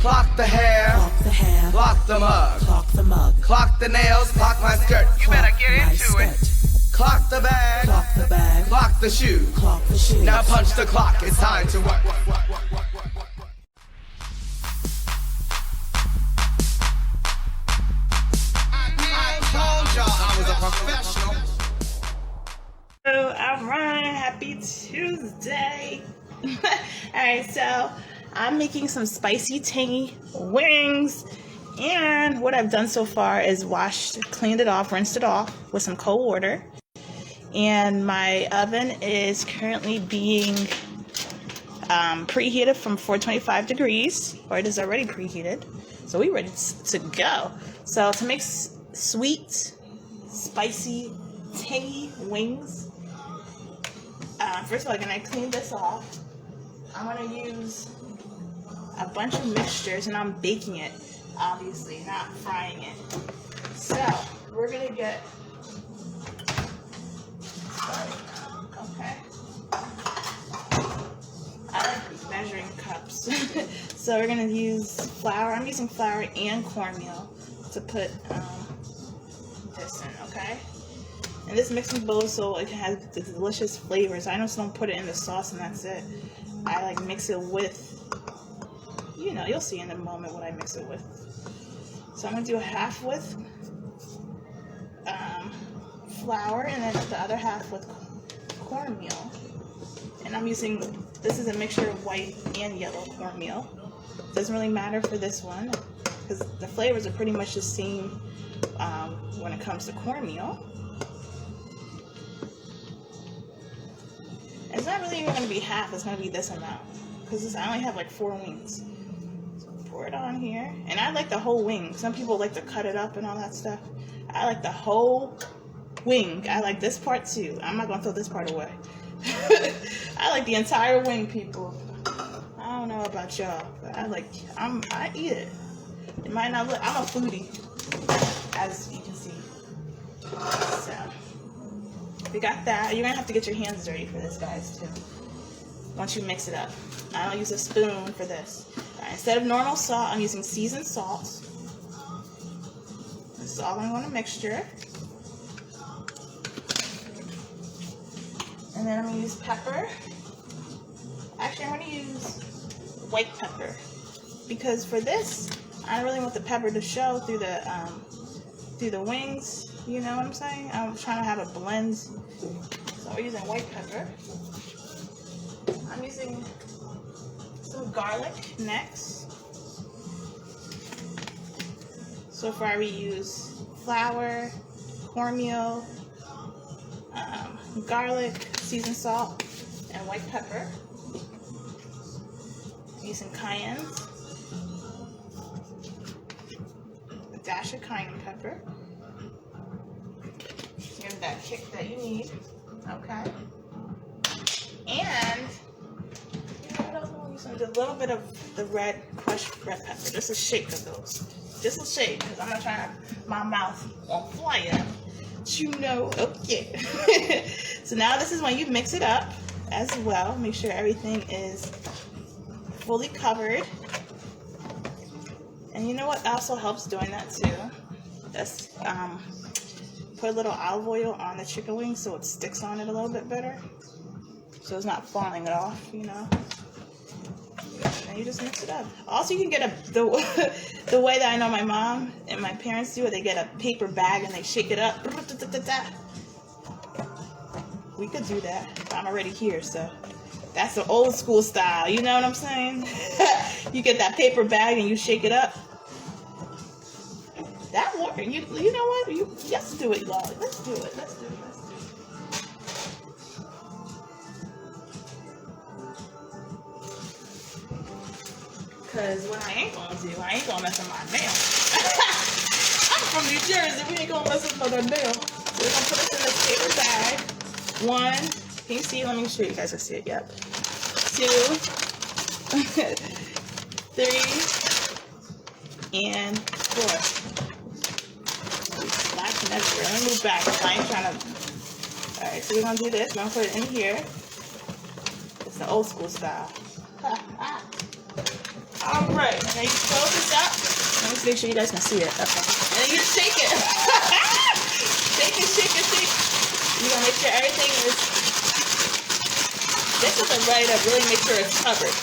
Clock the hair. Clock the hair. Clock the mug. Clock the mug. Clock the nails. Clock my skirt. You better get into it. Clock the bag. Clock the bag. Clock the shoe. Clock the shoe. Now punch the clock. It's time to work. I told y'all I was a professional. Alright, happy Tuesday. Alright, so I'm making some spicy tangy wings, and what I've done so far is cleaned it off, rinsed it off with some cold water, and my oven is currently being preheated from 425 degrees, or it is already preheated, so we're ready to go. So to make sweet, spicy, tangy wings, first of all, when I clean this off, I'm going to use a bunch of mixtures, and I'm baking it, obviously, not frying it. So, we're going to get started now, okay? I like measuring cups. So we're going to use flour. I'm using flour and cornmeal to put this in, okay? And this mixing bowl so it can have the delicious flavors. I just don't put it in the sauce and that's it. I like mix it with, you'll see in a moment what I mix it with. So I'm going to do a half with flour and then the other half with cornmeal. And I'm using, this is a mixture of white and yellow cornmeal. Doesn't really matter for this one because the flavors are pretty much the same when it comes to cornmeal. It's not really even going to be half, it's going to be this amount. Because I only have like 4 wings. So pour it on here. And I like the whole wing. Some people like to cut it up and all that stuff. I like the whole wing. I like this part too. I'm not going to throw this part away. I like the entire wing, people. I don't know about y'all, but I eat it. It might not look, I'm a foodie, as you can see. So. We got that. You're gonna have to get your hands dirty for this, guys, too. Once you mix it up. I don't use a spoon for this. Right, instead of normal salt, I'm using seasoned salt. This is all in one mixture. And then I'm gonna use pepper. Actually, I'm gonna use white pepper because for this, I really want the pepper to show through the wings. You know what I'm saying? I'm trying to have a blend. So we're using white pepper. I'm using some garlic next. So far we use flour, cornmeal, garlic, seasoned salt, and white pepper. I'm using cayenne. A dash of cayenne pepper. Give that kick that you need, okay? And what else am I using? A little bit of the crushed red pepper, just a shake of those, just a shake, because I'm not trying to have my mouth on fire, okay. So now this is when you mix it up as well. Make sure everything is fully covered. And you know what also helps doing that too? That's put a little olive oil on the chicken wing so it sticks on it a little bit better. So it's not falling off, And you just mix it up. Also, you can get the way that I know my mom and my parents do it, they get a paper bag and they shake it up. We could do that. I'm already here, so that's the old school style, you know what I'm saying? You get that paper bag and you shake it up. That works. You know what? Let's do it, y'all. Let's do it. Because what I ain't gonna do, I ain't gonna mess up my nail. I'm from New Jersey. We ain't gonna mess up my nail. So we're gonna put this in this paper bag. 1. Can you see? Let me show you guys can see it. Yep. 2. 3. And 4. Let me move back. I ain't trying to. Alright, so we're gonna do this. We're gonna put it in here. It's the old school style. All right, now you close this up. Let me make sure you guys can see it. Okay. And then you shake it. Shake it, shake it, shake it. You're gonna make sure everything is. This is a way to really make sure it's covered.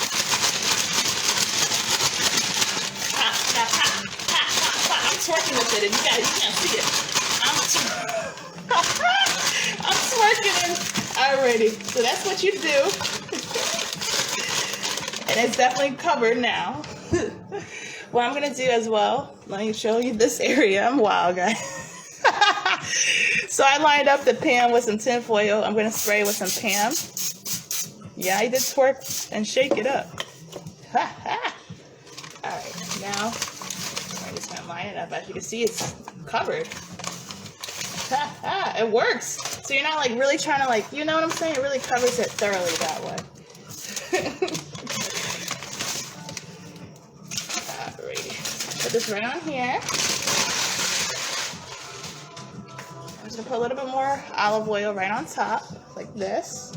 Pop, pop, pop, pop, pop, pop. I'm twerking with it, and you guys, you can't see it. I'm twerking it already. So that's what you do. And it's definitely covered now. What I'm gonna do as well, let me show you this area. I'm wild, guys. So I lined up the pan with some tin foil. I'm gonna spray with some Pam. Yeah, I did twerk and shake it up. Ha ha. All right, now I'm just gonna line it up. As you can see, it's covered. Ha ha. It works. So you're not like really trying to like, you know what I'm saying? It really covers it thoroughly that way. Alrighty. Put this right on here. I'm just gonna put a little bit more olive oil right on top, like this.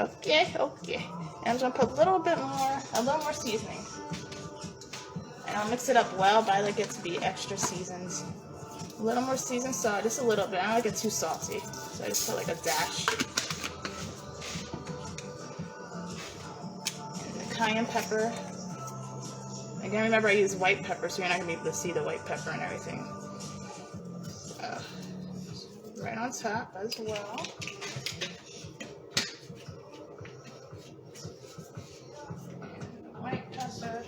Okay, okay. And I'm just gonna put a little more seasoning. And I'll mix it up well, but I like it to be extra seasoned. A little more seasoned salt, just a little bit. I don't like it too salty, so I just put like a dash. And the cayenne pepper. Again, remember I use white pepper, so you're not gonna be able to see the white pepper and everything. Right on top as well. White pepper.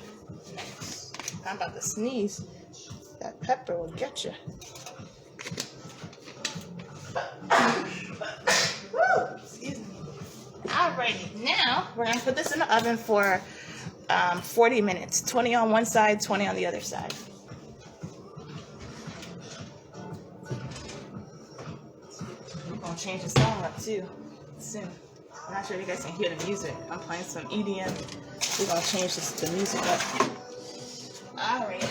Next. I'm about to sneeze. That pepper will get you. Excuse me. Alrighty, now we're gonna put this in the oven for 40 minutes. 20 on one side, 20 on the other side. I'm gonna change the song up too soon. I'm not sure if you guys can hear the music. I'm playing some EDM. We're gonna change the music up. Alright.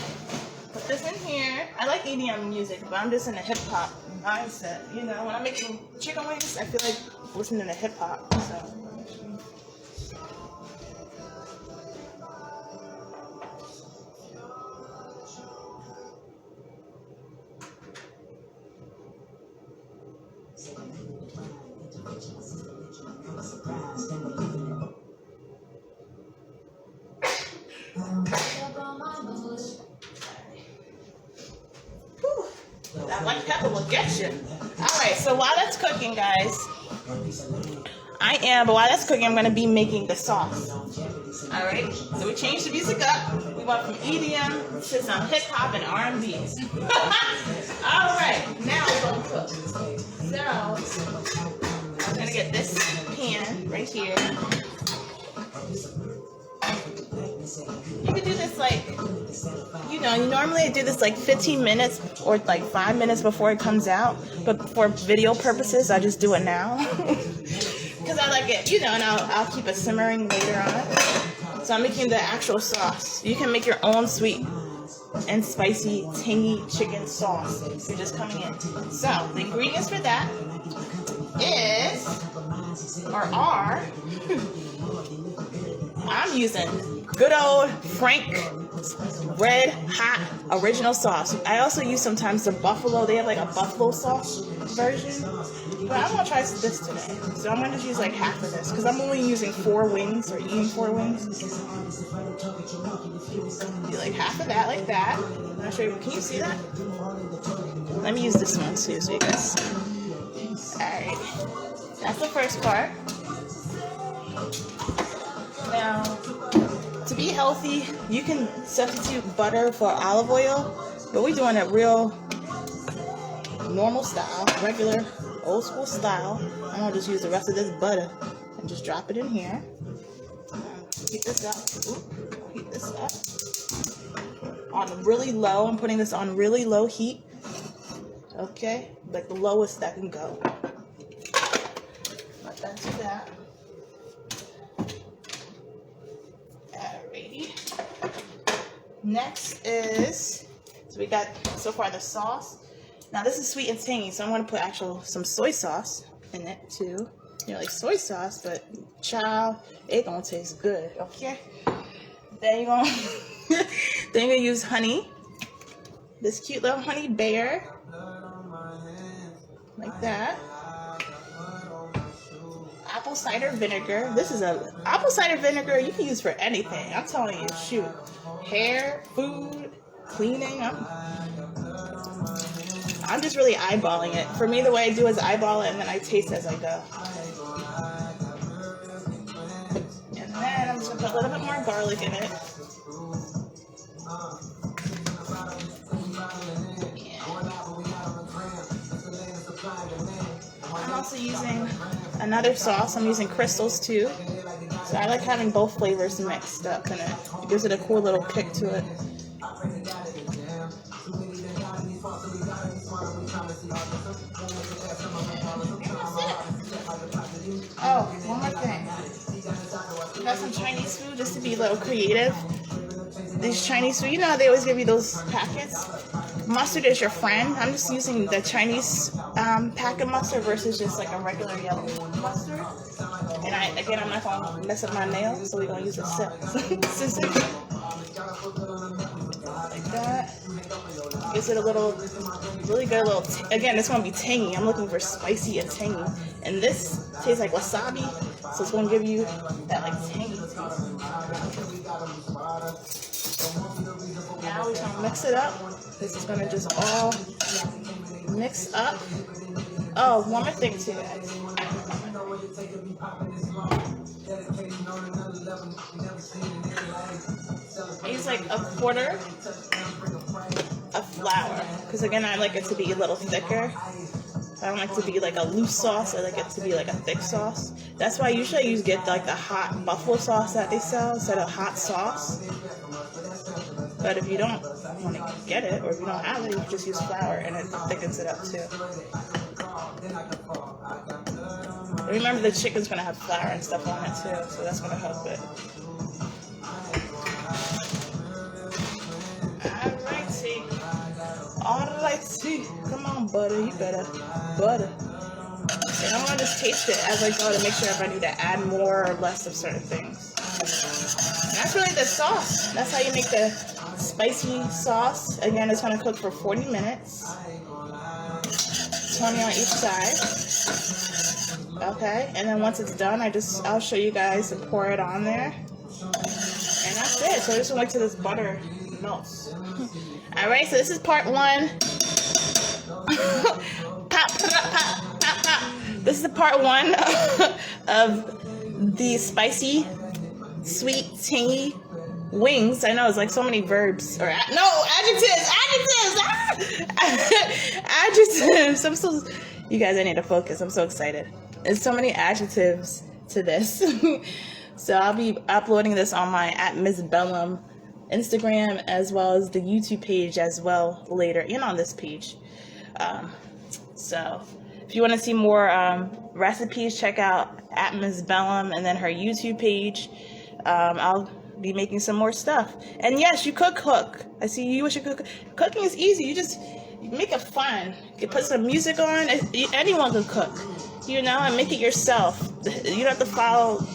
Put this in here. I like EDM music, but I'm just in a hip hop mindset. You know, when I'm making chicken wings, I feel like listening to hip hop. So. That white pepper will get you. Alright, so while that's cooking, guys, but while that's cooking, I'm going to be making the sauce. Alright, so we changed the music up. We went from EDM to some hip hop and R&B. Alright, now we're going to cook. So, I'm going to get this pan right here. You could do this like, you know, normally I do this like 15 minutes or like 5 minutes before it comes out, but for video purposes, I just do it now. Because I like it, you know, and I'll keep it simmering later on. So I'm making the actual sauce. You can make your own sweet and spicy, tangy chicken sauce if you're just coming in. So the ingredients for that are I'm using good old Frank red hot original sauce. I also use sometimes the buffalo. They have like a buffalo sauce version, but I'm gonna try this today. So I'm gonna just use like half of this because I'm only using 4 wings or eating 4 wings. Do like half of that, like that. I'm gonna show you. Can you see that? Let me use this one too, so you guys see. Alright, that's the first part. Now, to be healthy, you can substitute butter for olive oil, but we're doing it real normal style, regular old school style. I'm gonna just use the rest of this butter and just drop it in here. Heat this up. Heat this up on really low. I'm putting this on really low heat. Okay, like the lowest that can go. Let that do that. Next is, so we got so far the sauce. Now this is sweet and tangy, so I'm going to put some soy sauce in it too. You know, like soy sauce, but child, it gonna taste good, okay? Then you're gonna then you're gonna use honey. This cute little honey bear. Like that. Apple cider vinegar. This is a apple cider vinegar you can use for anything. I'm telling you, shoot. Hair, food, cleaning. I'm just really eyeballing it. For me, the way I do is eyeball it and then I taste as I go. And then I'm just gonna put a little bit more garlic in it. I'm also using another sauce. I'm using crystals too. So I like having both flavors mixed up in it. It gives it a cool little kick to it. Oh, one more thing. We got some Chinese food just to be a little creative. These Chinese food, you know how they always give you those packets? Mustard is your friend. I'm just using the Chinese pack of mustard versus just like a regular yellow mustard. And I'm not going to mess up my nails, so we're going to use a scissors. Like that. Gives it a little, really good little, again, it's going to be tangy. I'm looking for spicy and tangy. And this tastes like wasabi, so it's going to give you that like tangy taste. Now we're going to mix it up. This is going to just all mix up. Oh, one more thing too, guys. I use like a quarter of flour, because again, I like it to be a little thicker. I don't like it to be like a loose sauce. I like it to be like a thick sauce. That's why usually I get like the hot buffalo sauce that they sell instead of hot sauce. But if you don't want to get it, or if you don't have it, you can just use flour and it thickens it up too. Remember, the chicken's going to have flour and stuff on it too, so that's going to help it. Alrighty. Come on, butter. You better butter. And I'm going to just taste it as I go to make sure if I need to add more or less of certain things. And that's really the sauce. That's how you make the spicy sauce. Again, it's going to cook for 40 minutes. 20 on each side. Okay, and then once it's done, I'll show you guys and pour it on there. And that's it. So I just wait till this butter melts. Alright, so this is part one. Pop, pop, pop, pop, pop. This is the part one of the spicy, sweet, tangy wings. I know it's like so many verbs or adjectives. Adjectives. You guys, I need to focus. I'm so excited. There's so many adjectives to this. So I'll be uploading this on my @Mizz Bellum Instagram, as well as the YouTube page as well later, and on this page. So if you want to see more recipes, check out @Mizz Bellum and then her YouTube page. I'll be making some more stuff. And yes, you could cook. I see you wish you could cook. Cooking is easy. You make it fun. You put some music on. Anyone can cook, and make it yourself. You don't have to follow.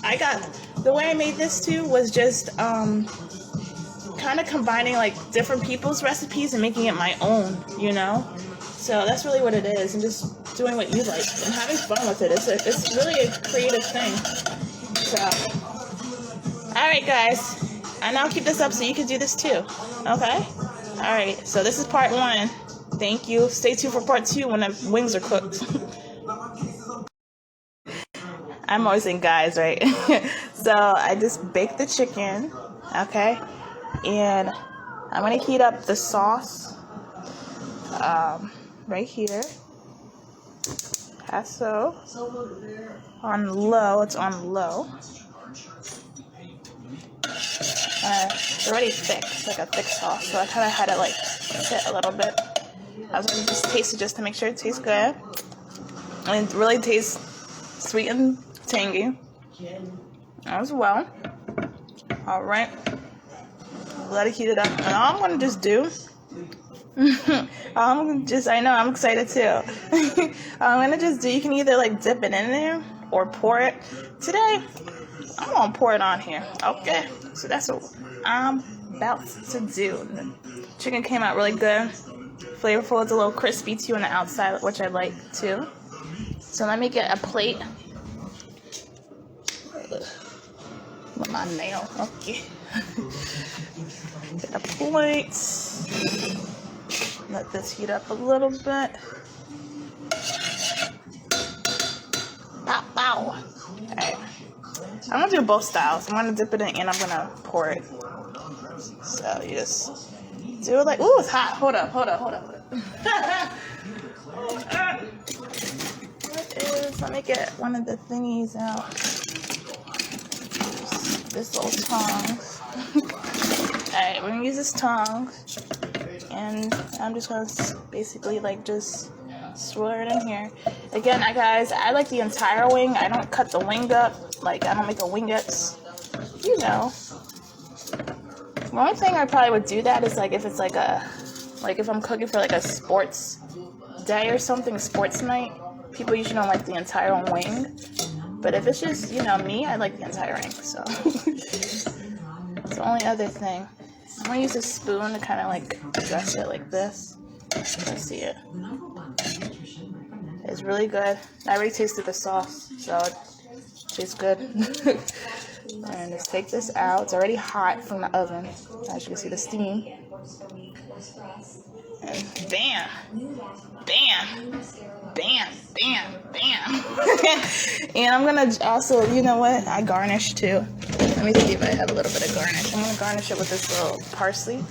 The way I made this too was just kind of combining like different people's recipes and making it my own, So that's really what it is, and just doing what you like and having fun with it. It's really a creative thing. So, all right, guys, and I'll keep this up so you can do this too. Okay? All right. So this is part one. Thank you. Stay tuned for part two when the wings are cooked. I'm always saying guys, right? So I just baked the chicken, okay? And I'm going to heat up the sauce right here. As so. On low. It's on low. It's already thick. It's like a thick sauce. So I kind of had it like sit a little bit. I was going to just taste it just to make sure it tastes good. And it really tastes sweet and tangy as well. All right. Let it heat it up. And all I'm going to just do, I know, I'm excited too. I'm going to just do, you can either like dip it in there or pour it. Today, I'm going to pour it on here. Okay. So that's what I'm about to do. The chicken came out really good, flavorful. It's a little crispy too on the outside, which I like too. So let me get a plate. With my nail, okay. Get a plate. Let this heat up a little bit. Bow, bow. Alright. I'm gonna do both styles. I'm gonna dip it in and I'm gonna pour it. So you just do it like, ooh, it's hot. Hold up. Let me get one of the thingies out. This little tongs. Alright, we're gonna use this tongs. And I'm just gonna basically like just swirl it in here. Again, guys, I like the entire wing. I don't cut the wing up. Like, I don't make a wingettes. You know. The only thing I probably would do that is like if it's like if I'm cooking for like a sports day or something, sports night, people usually don't like the entire wing. But if it's just, you know, me, I like the entire wing, so. It's the only other thing. I'm gonna use a spoon to kind of like dress it like this. Let's see it. It's really good. I already tasted the sauce, so it tastes good. And just take this out. It's already hot from the oven. As you can see the steam. And bam! Bam! Bam! Bam! Bam! And I'm gonna also, you know what? I garnish too. Let me see if I have a little bit of garnish. I'm gonna garnish it with this little parsley.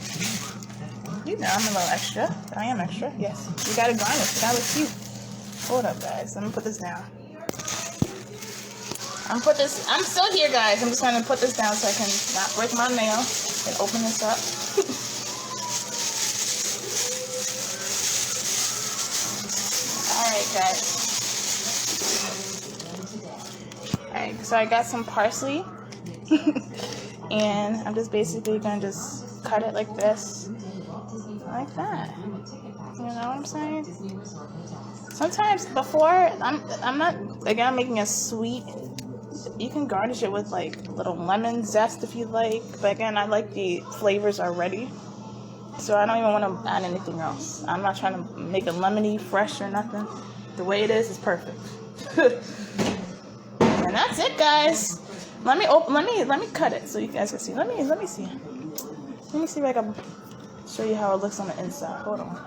You know, I'm a little extra. I am extra, yes. You gotta garnish. You gotta look cute. Hold up, guys. Let me put this down. I'm still here, guys. I'm just gonna put this down so I can not break my nail and open this up. Alright, guys. Alright, so I got some parsley. And I'm just basically gonna just cut it like this. Like that. You know what I'm saying? Sometimes before, I'm not, again, I'm making a sweet. You can garnish it with like a little lemon zest if you like. But again, I like the flavors already. So I don't even want to add anything else. I'm not trying to make it lemony, fresh or nothing. The way it is perfect. And that's it, guys. Let me cut it so you guys can see. Let me see. Let me see if I can show you how it looks on the inside. Hold on.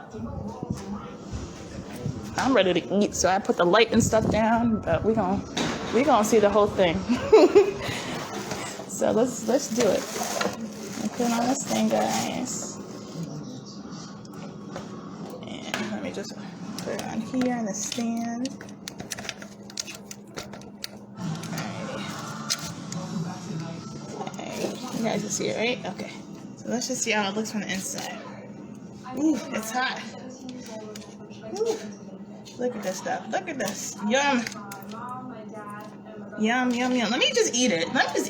I'm ready to eat, so I put the light and stuff down, but we gonna see the whole thing. So let's do it. Put it on this thing, guys. And let me just put it on here in the stand. Alright. You guys can see it, right? Okay. So let's just see how it looks from the inside. Ooh, it's hot. Ooh. Look at this stuff. Look at this. Yum. Yum, yum, yum. Let me just eat it. Let me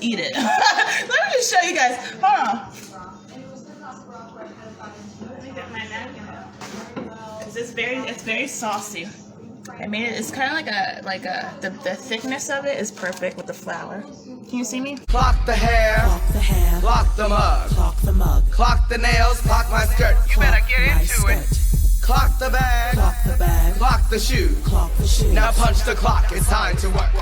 just show you guys. Hold on. Let me get my napkin out. Cause it's very saucy. I made it. It's kind of like the thickness of it is perfect with the flour. Can you see me? Clock the hair. Clock the mug. Clock the nails. Clock my skirt. You better get into it. Clock the bag. Clock the shoe. Now punch the clock. It's time to work.